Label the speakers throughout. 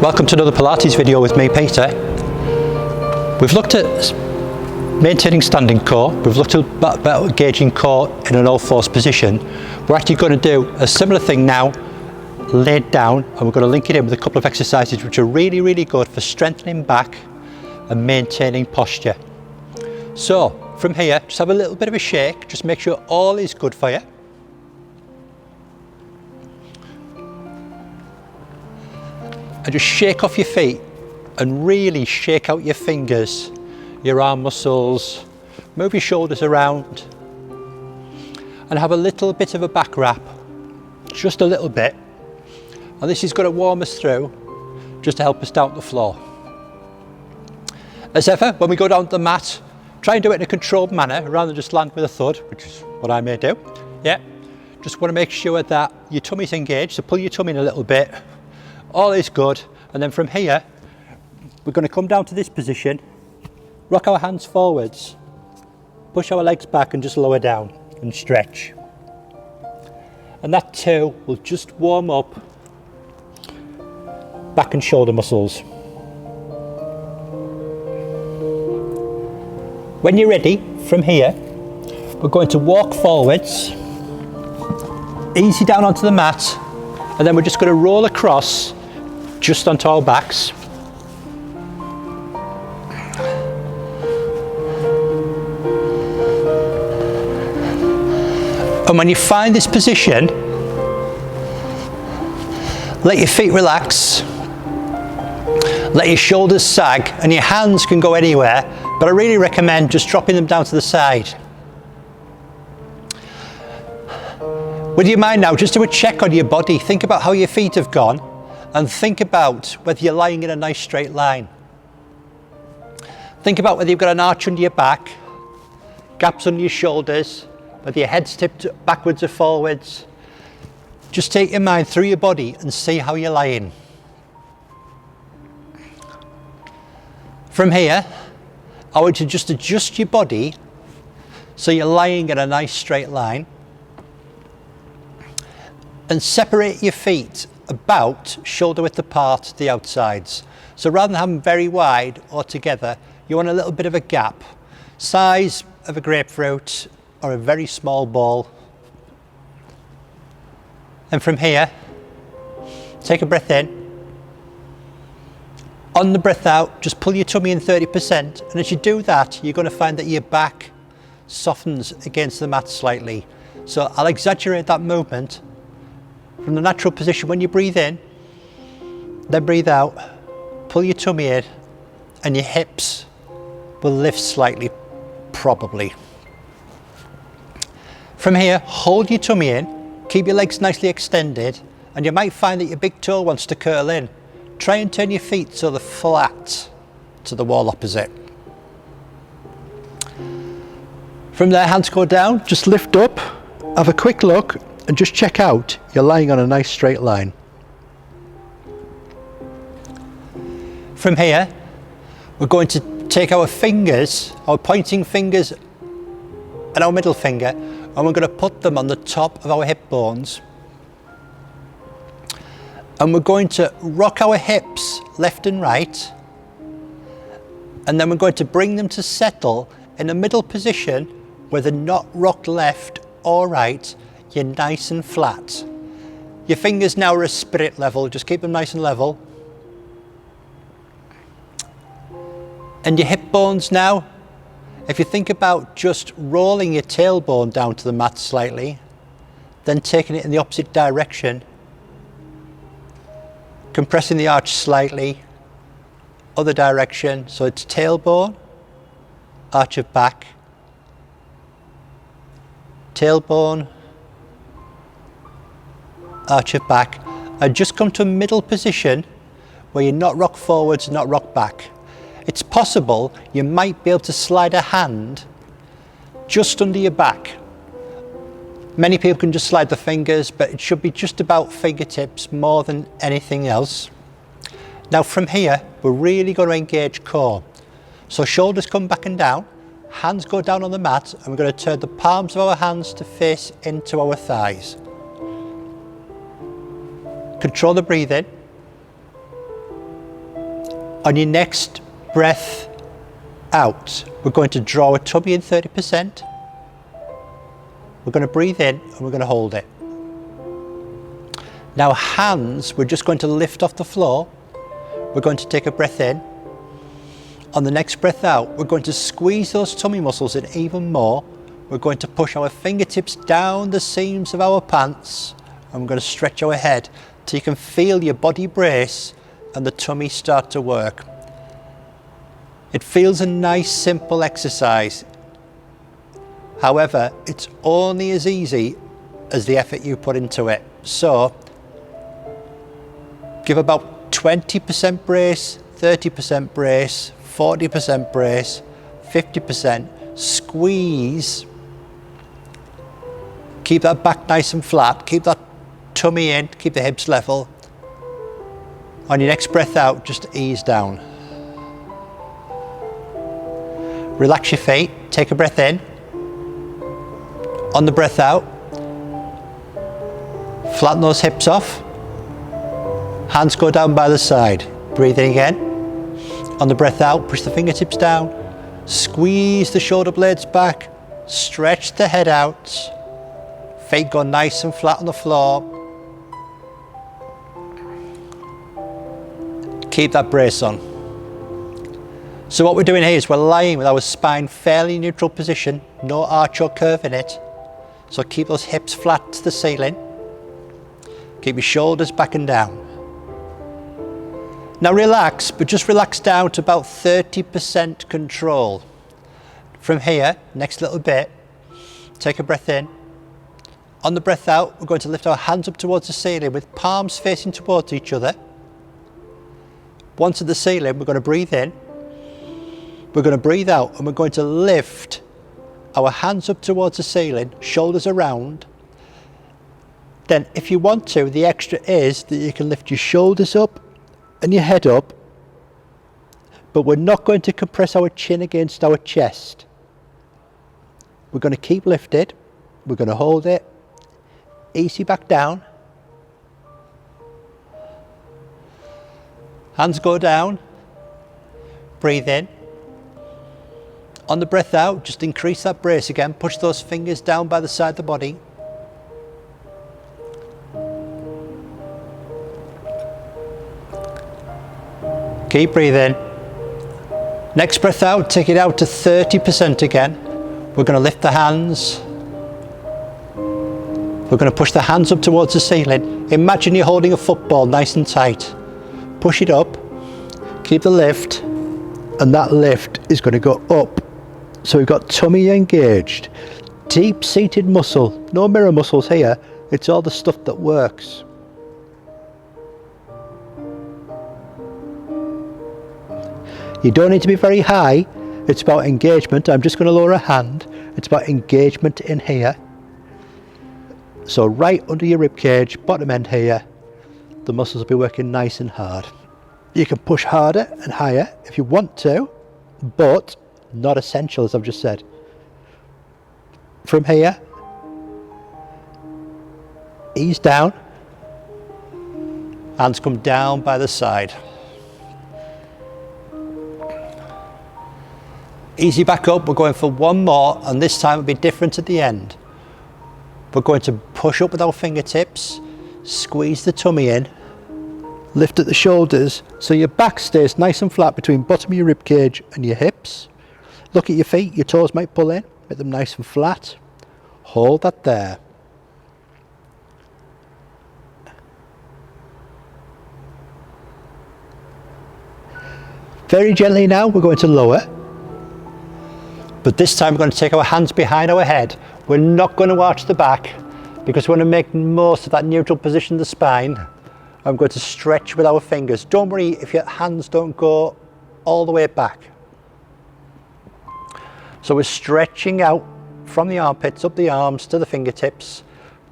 Speaker 1: Welcome to another Pilates video with me, Peter. We've looked at maintaining standing core, we've looked at better gauging core in an all-fours position. We're actually going to do a similar thing now, laid down, and we're going to link it in with a couple of exercises which are really good for strengthening back and maintaining posture. So from here, just have a little bit of a shake, just make sure all is good for you. And just shake off your feet and really shake out your fingers, your arm muscles, move your shoulders around and have a little bit of a back wrap, just a little bit. And this is going to warm us through, just to help us down the floor. As ever, when we go down to the mat, try and do it in a controlled manner rather than just land with a thud, which is what I may do. Yeah, just want to make sure that your tummy's engaged, so pull your tummy in a little bit. All is good, and then from here we're going to come down to this position, rock our hands forwards, push our legs back and just lower down and stretch. And that too will just warm up back and shoulder muscles. When you're ready, from here we're going to walk forwards, easy down onto the mat, and then we're just going to roll across just onto our backs. And when you find this position, let your feet relax, let your shoulders sag, and your hands can go anywhere, but I really recommend just dropping them down to the side. With your mind now, just do a check on your body. Think about how your feet have gone and think about whether you're lying in a nice straight line. Think about whether you've got an arch under your back, gaps under your shoulders, whether your head's tipped backwards or forwards. Just take your mind through your body and see how you're lying. From here, I want you to just adjust your body so you're lying in a nice straight line. And separate your feet about shoulder width apart to the outsides. So rather than having them very wide or together, you want a little bit of a gap. Size of a grapefruit or a very small ball. And from here, take a breath in. On the breath out, just pull your tummy in 30%. And as you do that, you're going to find that your back softens against the mat slightly. So I'll exaggerate that movement. From the natural position, when you breathe in, then breathe out, pull your tummy in, and your hips will lift slightly, probably. From here, hold your tummy in, keep your legs nicely extended, and you might find that your big toe wants to curl in. Try and turn your feet so they're flat to the wall opposite. From there, hands go down, just lift up, have a quick look, and just check out you're lying on a nice straight line. From here, we're going to take our fingers, our pointing fingers and our middle finger, and we're going to put them on the top of our hip bones. And we're going to rock our hips left and right, and then we're going to bring them to settle in a middle position where they're not rocked left or right. You're nice and flat. Your fingers now are a spirit level, just keep them nice and level. And your hip bones now, if you think about just rolling your tailbone down to the mat slightly, then taking it in the opposite direction, compressing the arch slightly, other direction, so it's tailbone, arch of back, tailbone, arch of back, and just come to a middle position where you're not rock forwards, not rock back. It's possible you might be able to slide a hand just under your back. Many people can just slide the fingers, but it should be just about fingertips more than anything else. Now from here, we're really going to engage core. So shoulders come back and down, hands go down on the mat, and we're going to turn the palms of our hands to face into our thighs. Control the breathing. On your next breath out, we're going to draw a tummy in 30%. We're going to breathe in and we're going to hold it. Now hands, we're just going to lift off the floor. We're going to take a breath in. On the next breath out, we're going to squeeze those tummy muscles in even more. We're going to push our fingertips down the seams of our pants and we're going to stretch our head till you can feel your body brace and the tummy start to work. It feels a nice simple exercise. However, it's only as easy as the effort you put into it. So give about 20% brace, 30% brace, 40% brace, 50%, squeeze. Keep that back nice and flat, keep that tummy in, keep the hips level. On your next breath out, just ease down. Relax your feet, take a breath in. On the breath out, flatten those hips off. Hands go down by the side. Breathe in again. On the breath out, push the fingertips down. Squeeze the shoulder blades back. Stretch the head out. Feet go nice and flat on the floor. Keep that brace on. So what we're doing here is we're lying with our spine fairly neutral position, no arch or curve in it. So keep those hips flat to the ceiling. Keep your shoulders back and down. Now relax, but just relax down to about 30% control. From here, next little bit, take a breath in. On the breath out, we're going to lift our hands up towards the ceiling with palms facing towards each other. Once at the ceiling, we're going to breathe in. We're going to breathe out and we're going to lift our hands up towards the ceiling, shoulders around. Then if you want to, the extra is that you can lift your shoulders up and your head up, but we're not going to compress our chin against our chest. We're going to keep lifted, we're going to hold it, easy back down. Hands go down, breathe in. On the breath out, just increase that brace again, push those fingers down by the side of the body. Keep breathing. Next breath out, take it out to 30% again. We're going to lift the hands. We're going to push the hands up towards the ceiling. Imagine you're holding a football nice and tight. Push it up, keep the lift, and that lift is going to go up. So we've got tummy engaged, deep seated muscle, no mirror muscles here, it's all the stuff that works. You don't need to be very high, it's about engagement. I'm just going to lower a hand, it's about engagement in here. So right under your rib cage, bottom end here, the muscles will be working nice and hard. You can push harder and higher if you want to, but not essential, as I've just said. From here, ease down, hands come down by the side. Easy back up, we're going for one more, and this time it'll be different at the end. We're going to push up with our fingertips, squeeze the tummy in, lift at the shoulders so your back stays nice and flat between bottom of your rib cage and your hips. Look at your feet, your toes might pull in, make them nice and flat. Hold that there. Very gently now, we're going to lower. But this time we're going to take our hands behind our head. We're not going to arch the back because we want to make most of that neutral position of the spine. I'm going to stretch with our fingers. Don't worry if your hands don't go all the way back. So we're stretching out from the armpits, up the arms to the fingertips.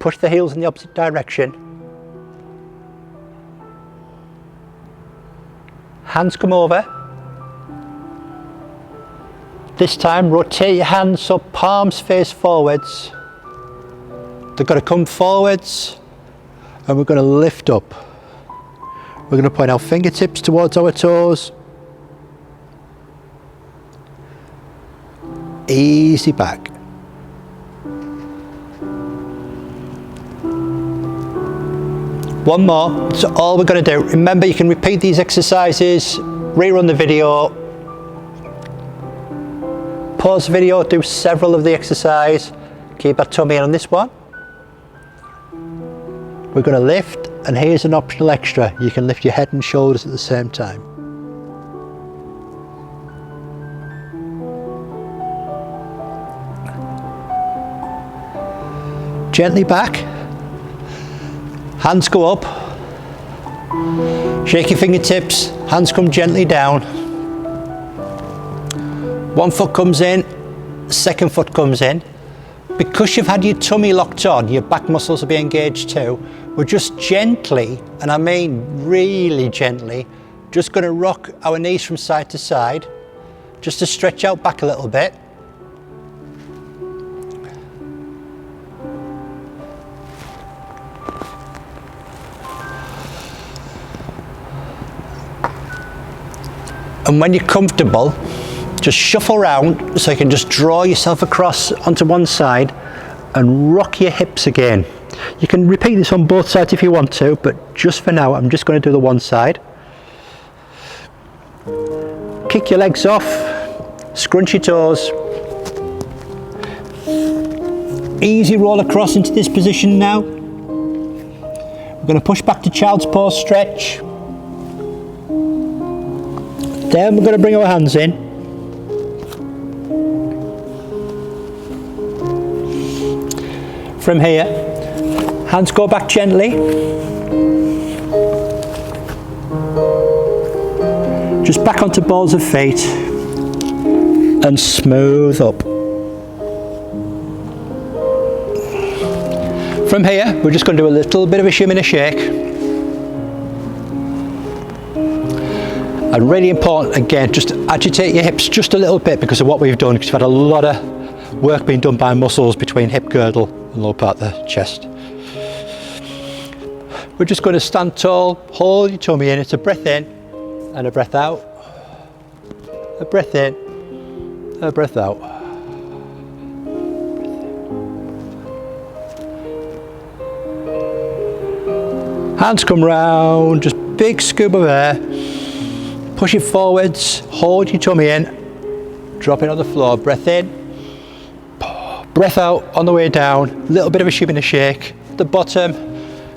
Speaker 1: Push the heels in the opposite direction. Hands come over. This time rotate your hands so palms face forwards. They've got to come forwards and we're going to lift up. We're going to point our fingertips towards our toes. easy back. One more, that's all we're going to do. Remember, you can repeat these exercises, rerun the video, pause the video, do several of the exercise, keep that tummy in on this one. We're going to lift, and here's an optional extra. You can lift your head and shoulders at the same time. Gently back, hands go up, shake your fingertips, hands come gently down. One foot comes in, second foot comes in. Because you've had your tummy locked on, your back muscles will be engaged too. We're just gently, and I mean really gently, just going to rock our knees from side to side, just to stretch out back a little bit. And when you're comfortable, just shuffle around so you can just draw yourself across onto one side and rock your hips again. You can repeat this on both sides if you want to, but just for now, I'm just going to do the one side. Kick your legs off, scrunch your toes. Easy roll across into this position now. We're going to push back to child's pose stretch. Then we're going to bring our hands in. From here, hands go back gently. Just back onto balls of feet and smooth up. From here, we're just going to do a little bit of a shimmy and a shake. And really important, again, just agitate your hips just a little bit because of what we've done, because you've had a lot of work being done by muscles between hip girdle and lower part of the chest. We're just going to stand tall, hold your tummy in. It's a breath in and a breath out. A breath in, a breath out. Hands come round, just big scoop of air. Push it forwards, hold your tummy in, drop it on the floor, breath in, breath out on the way down, little bit of a shimmy and a shake. At the bottom,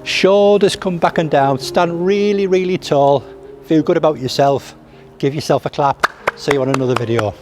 Speaker 1: shoulders come back and down, stand really, really tall, feel good about yourself, give yourself a clap, see you on another video.